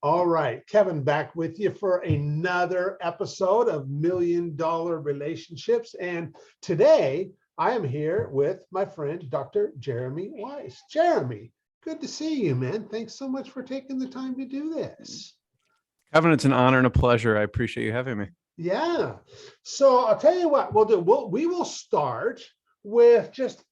All right, Kevin, back with you for another episode of Million Dollar Relationships. And today I am here with my friend, Dr. Jeremy Weisz. Jeremy, good to see you, man. Thanks so much for taking the time to do this. Kevin, it's an honor and a pleasure. I appreciate you having me. Yeah. So I'll tell you what we'll do. We will start with just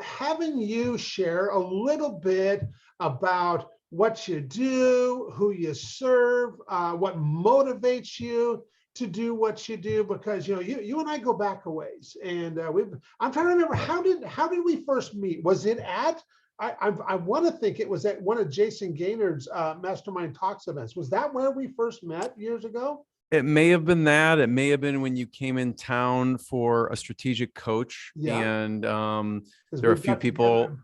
having you share a little bit about what you do, who you serve, what motivates you to do what you do, because you and I go back a ways, and I'm trying to remember how did we first meet? Was it at I want to think it was at one of Jason Gaynord's Mastermind Talks events. Was that where we first met years ago? It may have been that. It may have been when you came in town for a strategic coach, and there were a few people,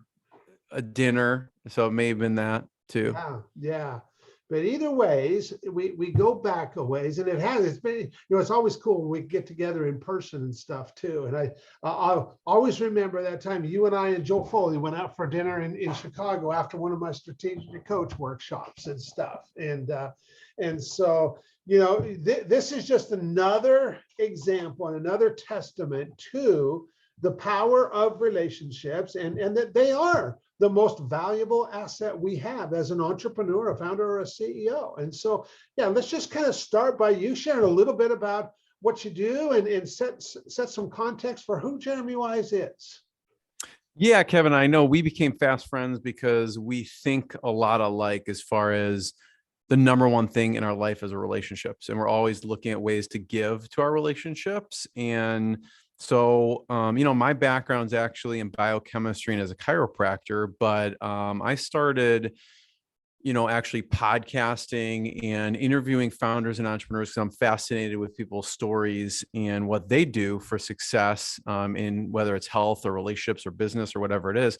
a dinner. So it may have been that too. Yeah. But either ways, we go back a ways, and it's been, it's always cool when we get together in person and stuff too. And I'll always remember that time you and I and Joe Foley went out for dinner in Chicago after one of my strategic coach workshops and stuff. And so, this is just another example and another testament to the power of relationships, and that they are the most valuable asset we have as an entrepreneur, a founder, or a CEO. And so, let's just kind of start by you sharing a little bit about what you do and set some context for who Jeremy Weisz is. Yeah, Kevin, I know we became fast friends because we think a lot alike as far as the number one thing in our life is relationships. And we're always looking at ways to give to our relationships. And so, my background's actually in biochemistry and as a chiropractor, but I started, actually podcasting and interviewing founders and entrepreneurs because I'm fascinated with people's stories and what they do for success in whether it's health or relationships or business or whatever it is,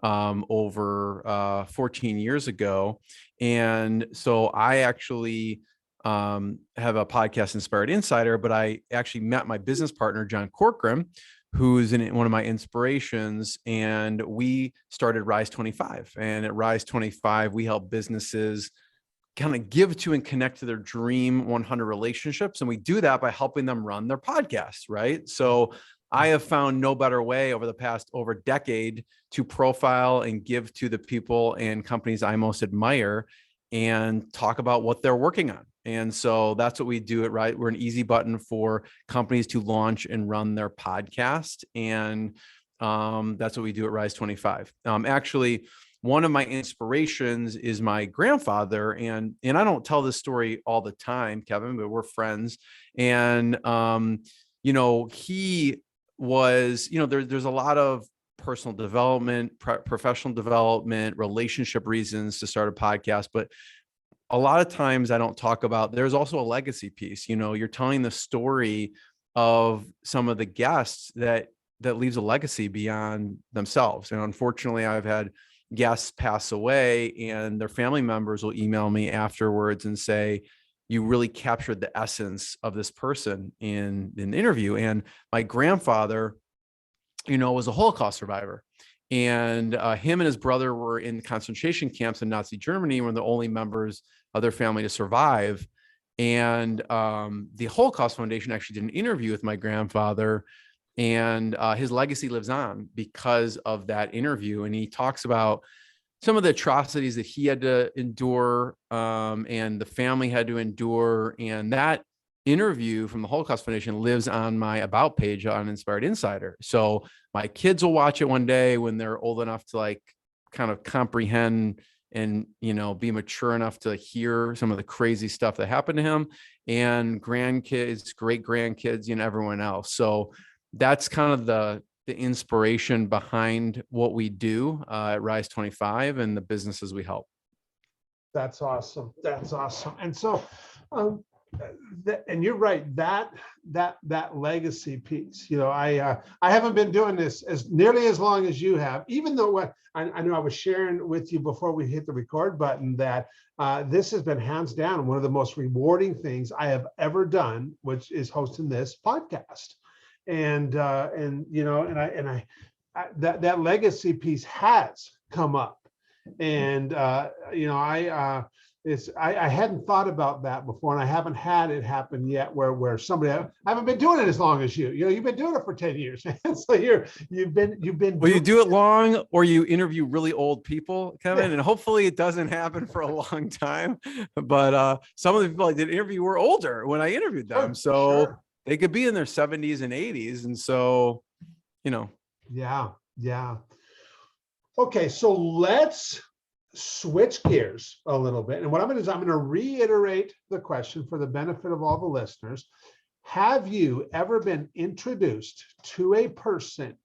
over 14 years ago. And so I actually have a podcast, Inspired Insider, but I actually met my business partner, John Corcoran, who's one of my inspirations, and we started Rise 25. And at Rise 25, we help businesses kind of give to and connect to their dream 100 relationships. And we do that by helping them run their podcasts, right? So I have found no better way over the past over decade to profile and give to the people and companies I most admire and talk about what they're working on. And so that's what we do at Rise. We're an easy button for companies to launch and run their podcast. And that's what we do at Rise 25. Actually, one of my inspirations is my grandfather. And I don't tell this story all the time, Kevin, but we're friends. And, he was, there's a lot of personal development, professional development, relationship reasons to start a podcast. But a lot of times I don't talk about, there's also a legacy piece. You're telling the story of some of the guests that leaves a legacy beyond themselves. And unfortunately, I've had guests pass away and their family members will email me afterwards and say, you really captured the essence of this person in the interview. And my grandfather, was a Holocaust survivor. And him and his brother were in concentration camps in Nazi Germany, were the only members of their family to survive. And the Holocaust Foundation actually did an interview with my grandfather, and his legacy lives on because of that interview. And he talks about some of the atrocities that he had to endure and the family had to endure. And that interview from the Holocaust Foundation lives on my About page on Inspired Insider. So my kids will watch it one day when they're old enough to kind of comprehend and, be mature enough to hear some of the crazy stuff that happened to him, and grandkids, great grandkids, everyone else. So that's kind of the inspiration behind what we do at Rise 25 and the businesses we help. That's awesome. That's awesome. And so, and you're right, that legacy piece, I haven't been doing this as nearly as long as you have, even though I know I was sharing with you before we hit the record button that this has been hands down one of the most rewarding things I have ever done, which is hosting this podcast. And that legacy piece has come up. And I hadn't thought about that before, and I haven't had it happen yet where somebody, I haven't been doing it as long as you. You've been doing it for 10 years, man. So you've been Well, you do it long, or you interview really old people, Kevin, Yeah. and hopefully it doesn't happen for a long time. But some of the people I did interview were older when I interviewed them, so Sure. they could be in their 70s and 80s, and so, you know. Yeah. Okay, so let's switch gears a little bit. And what I'm going to do is I'm going to reiterate the question for the benefit of all the listeners. Have you ever been introduced to a person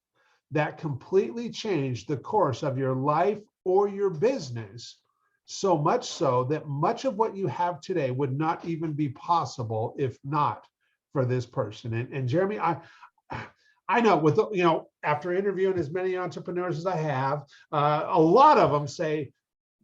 that completely changed the course of your life or your business, so much so that much of what you have today would not even be possible if not for this person? And Jeremy, I know, with after interviewing as many entrepreneurs as I have, a lot of them say,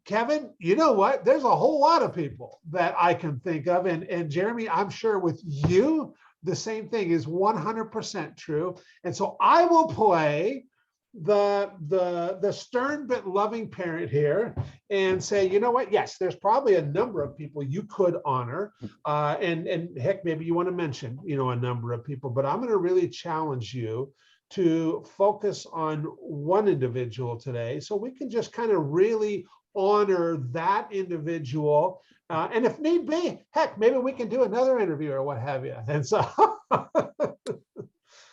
Kevin, you know what? There's a whole lot of people that I can think of. And Jeremy, I'm sure with you, the same thing is 100% true. And so I will play the stern but loving parent here and say, you know what? Yes, there's probably a number of people you could honor. And heck, maybe you want to mention, a number of people, but I'm going to really challenge you to focus on one individual today, so we can just kind of really honor that individual. And if need be, heck, maybe we can do another interview or what have you. And so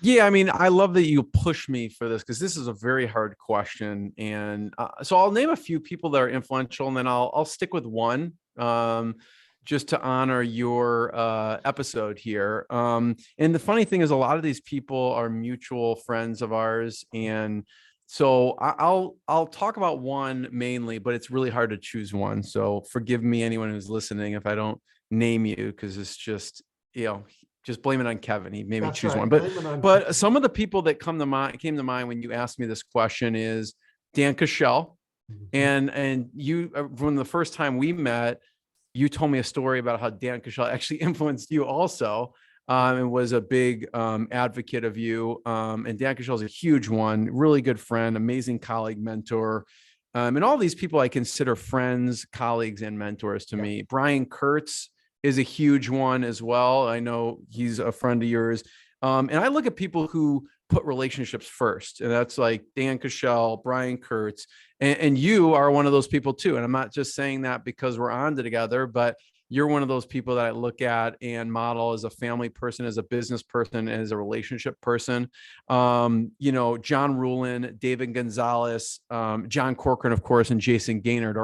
Yeah, I mean, I love that you push me for this, because this is a very hard question. And so I'll name a few people that are influential, and then I'll stick with one, just to honor your episode here. And the funny thing is, a lot of these people are mutual friends of ours. And so I'll talk about one mainly, but it's really hard to choose one. So forgive me, anyone who's listening, if I don't name you, because it's just, just blame it on Kevin. He made me that's choose right. one. But some of the people that came to mind when you asked me this question is Dan Cashel. And you, from the first time we met, you told me a story about how Dan Cashel actually influenced you also, and was a big advocate of you. And Dan Cashel is a huge one, really good friend, amazing colleague, mentor. And all these people I consider friends, colleagues, and mentors to me. Brian Kurtz is a huge one as well. I know he's a friend of yours. And I look at people who put relationships first, and that's like Dan Cashel, Brian Kurtz, and you are one of those people too. And I'm not just saying that because we're on together, but you're one of those people that I look at and model as a family person, as a business person, as a relationship person. John Rulin, David Gonzalez, John Corcoran, of course, and Jason Gaynard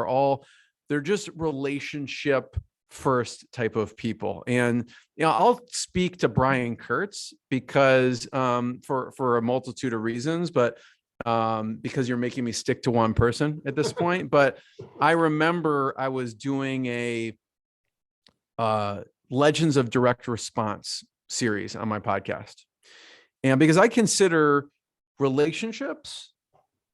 they're just relationship first type of people. And I'll speak to Brian Kurtz because for a multitude of reasons, but because you're making me stick to one person at this point. But I remember I was doing a Legends of Direct Response series on my podcast, and because I consider relationships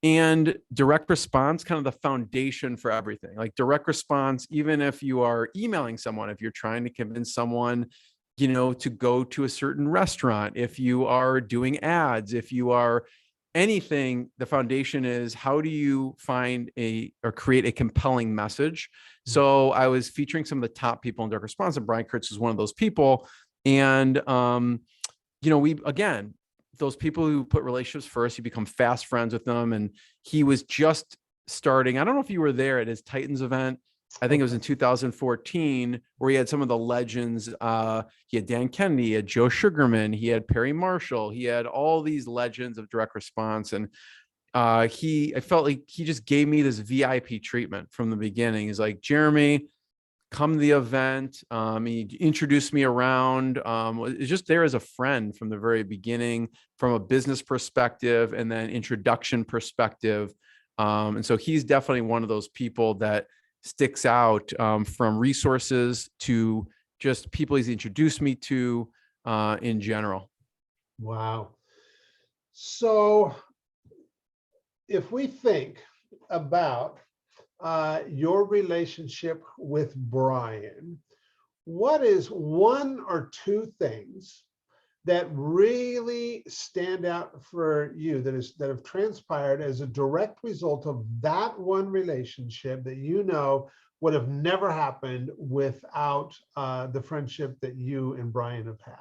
and direct response kind of the foundation for everything. Like direct response, even if you are emailing someone, if you're trying to convince someone, to go to a certain restaurant, if you are doing ads, if you are anything, the foundation is how do you find or create a compelling message. So I was featuring some of the top people in direct response, and Brian Kurtz is one of those people. And, those people who put relationships first, you become fast friends with them. And he was just starting, I don't know if you were there at his Titans event. I think it was in 2014, where he had some of the legends. He had Dan Kennedy, he had Joe Sugarman, he had Perry Marshall, he had all these legends of direct response. And I felt like he just gave me this VIP treatment from the beginning. He's like, Jeremy, come to the event. He introduced me around. Was just there as a friend from the very beginning, from a business perspective, and then introduction perspective. And so he's definitely one of those people that sticks out, from resources to just people he's introduced me to in general. Wow. So if we think about your relationship with Brian, what is one or two things that really stand out for you that have transpired as a direct result of that one relationship that you know would have never happened without the friendship that you and Brian have had?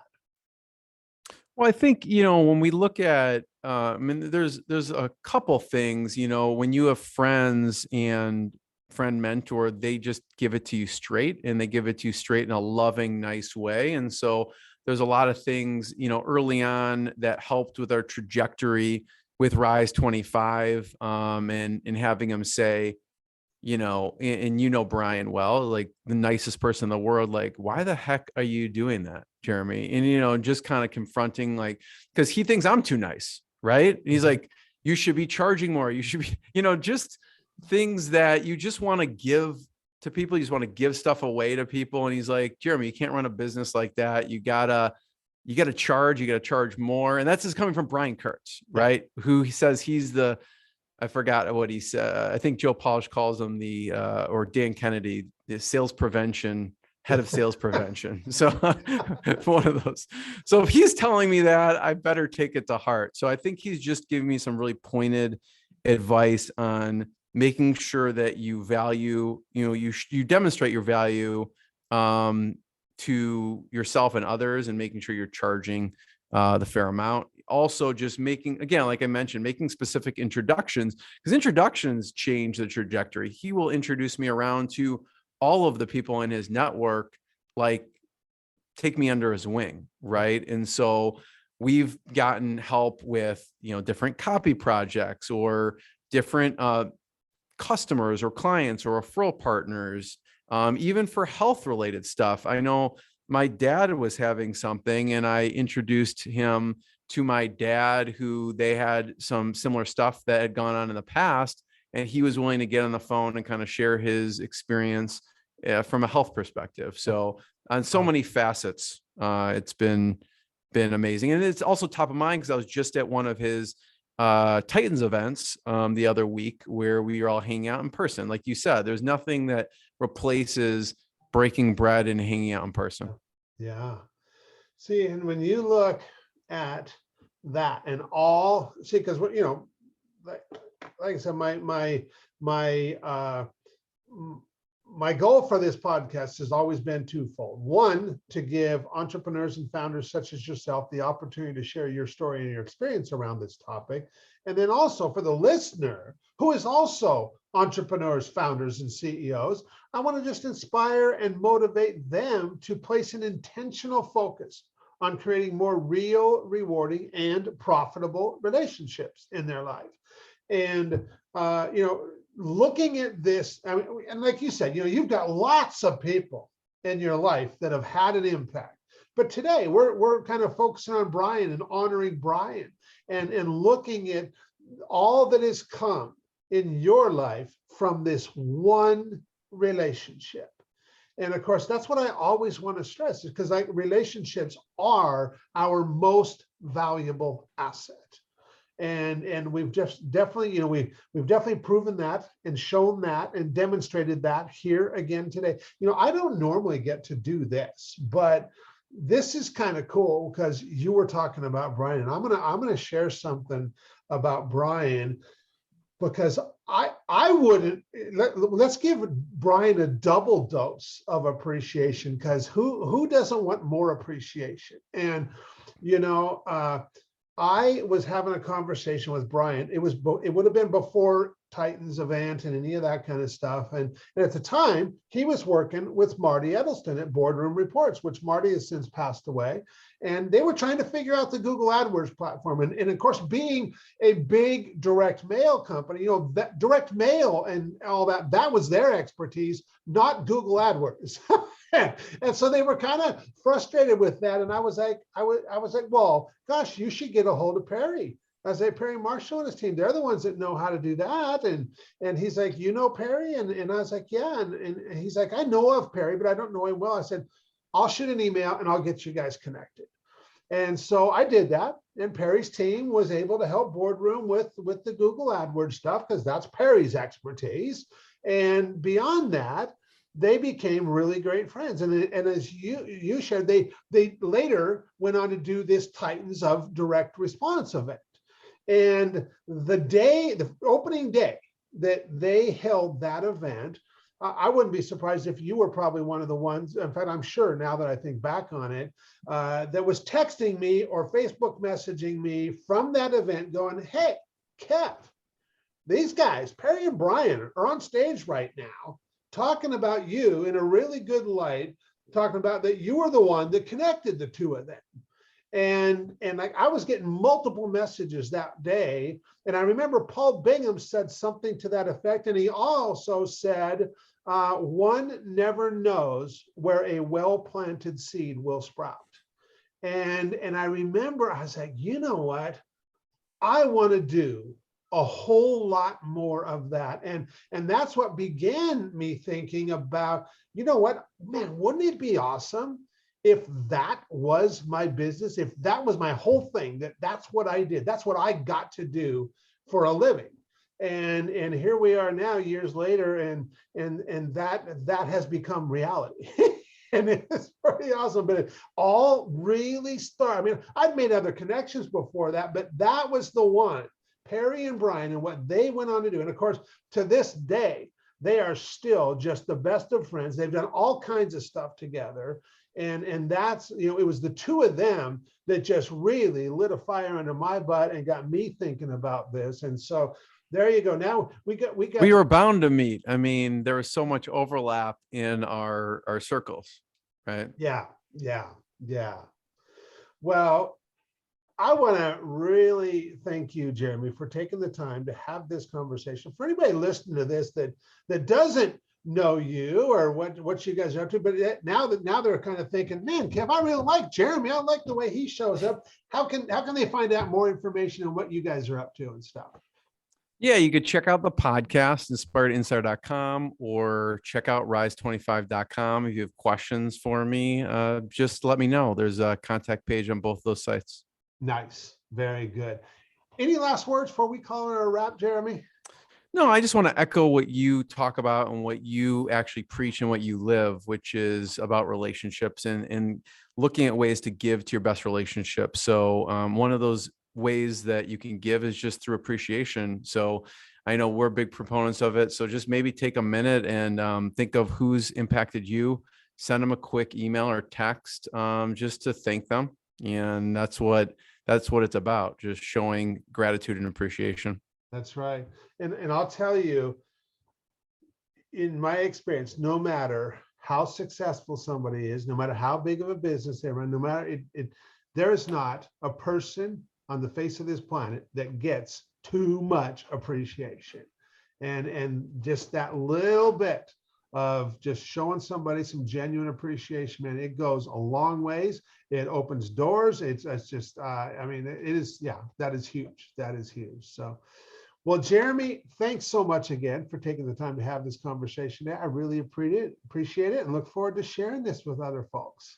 Well, I think, when we look at, I mean, there's a couple things, when you have friends and friend mentor, they just give it to you straight, and they give it to you straight in a loving, nice way. And so there's a lot of things, early on that helped with our trajectory with Rise 25, and having them say, and Brian well, like the nicest person in the world, like, why the heck are you doing that, Jeremy? And, just kind of confronting, like, because he thinks I'm too nice, right? And he's like, you should be charging more. You should be, just things that you just want to give to people. You just want to give stuff away to people. And he's like, Jeremy, you can't run a business like that. You gotta charge more. And that's just coming from Brian Kurtz, right? Who he says he's I forgot what he said. I think Joe Polish calls him or Dan Kennedy, the head of sales prevention. So one of those. So if he's telling me that, I better take it to heart. So I think he's just giving me some really pointed advice on making sure that you value, you demonstrate your value to yourself and others, and making sure you're charging the fair amount. Also, just making, again, like I mentioned, making specific introductions, because introductions change the trajectory. He will introduce me around to all of the people in his network, like take me under his wing, right? And so we've gotten help with, different copy projects or different customers or clients or referral partners, even for health related stuff. I know my dad was having something, and I introduced him to my dad, who they had some similar stuff that had gone on in the past, and he was willing to get on the phone and kind of share his experience from a health perspective. So on so many facets, it's been amazing. And it's also top of mind because I was just at one of his Titans events the other week, where we were all hanging out in person. Like you said, there's nothing that replaces breaking bread and hanging out in person. Yeah. See, and when you look at that and see, because like I said, my goal for this podcast has always been twofold. One, to give entrepreneurs and founders such as yourself the opportunity to share your story and your experience around this topic. And then also for the listener, who is also entrepreneurs, founders, and CEOs, I want to just inspire and motivate them to place an intentional focus on creating more real, rewarding, and profitable relationships in their life. And, looking at this, I mean, and like you said, you've got lots of people in your life that have had an impact. But today we're kind of focusing on Brian and honoring Brian and looking at all that has come in your life from this one relationship. And of course, that's what I always want to stress, is because relationships are our most valuable asset. And we've just definitely, we've definitely proven that and shown that and demonstrated that here again today. I don't normally get to do this, but this is kind of cool because you were talking about Brian, and I'm gonna share something about Brian, because I wouldn't let's give Brian a double dose of appreciation, because who doesn't want more appreciation? And I was having a conversation with Brian. It would have been before Titans event and any of that kind of stuff. And at the time, he was working with Marty Edelston at Boardroom Reports, which Marty has since passed away. And they were trying to figure out the Google AdWords platform. And of course, being a big direct mail company, that direct mail and all that was their expertise, not Google AdWords. And so they were kind of frustrated with that. And I was like, well, gosh, you should get a hold of Perry. I was like, Perry Marshall and his team, they're the ones that know how to do that. And he's like, Perry? And I was like, yeah. And he's like, I know of Perry, but I don't know him well. I said, I'll shoot an email and I'll get you guys connected. And so I did that. And Perry's team was able to help Boardroom with the Google AdWords stuff, because that's Perry's expertise. And beyond that, they became really great friends. And as you shared, they later went on to do this Titans of Direct Response event. And the opening day that they held that event, I wouldn't be surprised if you were probably one of the ones, in fact, I'm sure now that I think back on it, that was texting me or Facebook messaging me from that event going, hey, Kev, these guys, Perry and Brian, are on stage right now talking about you in a really good light, talking about that you were the one that connected the two of them. And like I was getting multiple messages that day. And I remember Paul Bingham said something to that effect. And he also said, one never knows where a well-planted seed will sprout. And I remember I was like, you know what? I want to do a whole lot more of that. And that's what began me thinking about, you know what, man, wouldn't it be awesome if that was my business, if that was my whole thing, that's what I did, that's what I got to do for a living. And here we are now years later, and that has become reality. And it's pretty awesome, but it all really started. I mean, I'd made other connections before that, but that was the one, Perry and Brian, and what they went on to do. And of course, to this day, they are still just the best of friends. They've done all kinds of stuff together. And that's, you know, it was the two of them that just really lit a fire under my butt and got me thinking about this. And so there you go. Now we were bound to meet. I mean, there was so much overlap in our circles, right? Yeah. Well, I want to really thank you, Jeremy, for taking the time to have this conversation. For anybody listening to this that doesn't know you or what you guys are up to, but now they're kind of thinking, man, Kev, I really like Jeremy. I like the way he shows up. How can they find out more information on what you guys are up to and stuff? Yeah, you could check out the podcast, inspiredinsider.com, or check out rise25.com. If you have questions for me, just let me know. There's a contact page on both those sites. Nice. Very good. Any last words before we call it a wrap, Jeremy? No, I just want to echo what you talk about and what you actually preach and what you live, which is about relationships and looking at ways to give to your best relationship. So one of those ways that you can give is just through appreciation. So I know we're big proponents of it. So just maybe take a minute and think of who's impacted you, send them a quick email or text just to thank them. And that's what it's about, just showing gratitude and appreciation. That's right. And I'll tell you, in my experience, no matter how successful somebody is, no matter how big of a business they run, no matter there is not a person on the face of this planet that gets too much appreciation. And just that little bit of just showing somebody some genuine appreciation, man, it goes a long ways. It opens doors. It's just, I mean, it is, yeah, that is huge. That is huge. So, well, Jeremy, thanks so much again for taking the time to have this conversation. I really appreciate it and look forward to sharing this with other folks.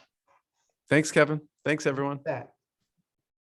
Thanks, Kevin. Thanks, everyone.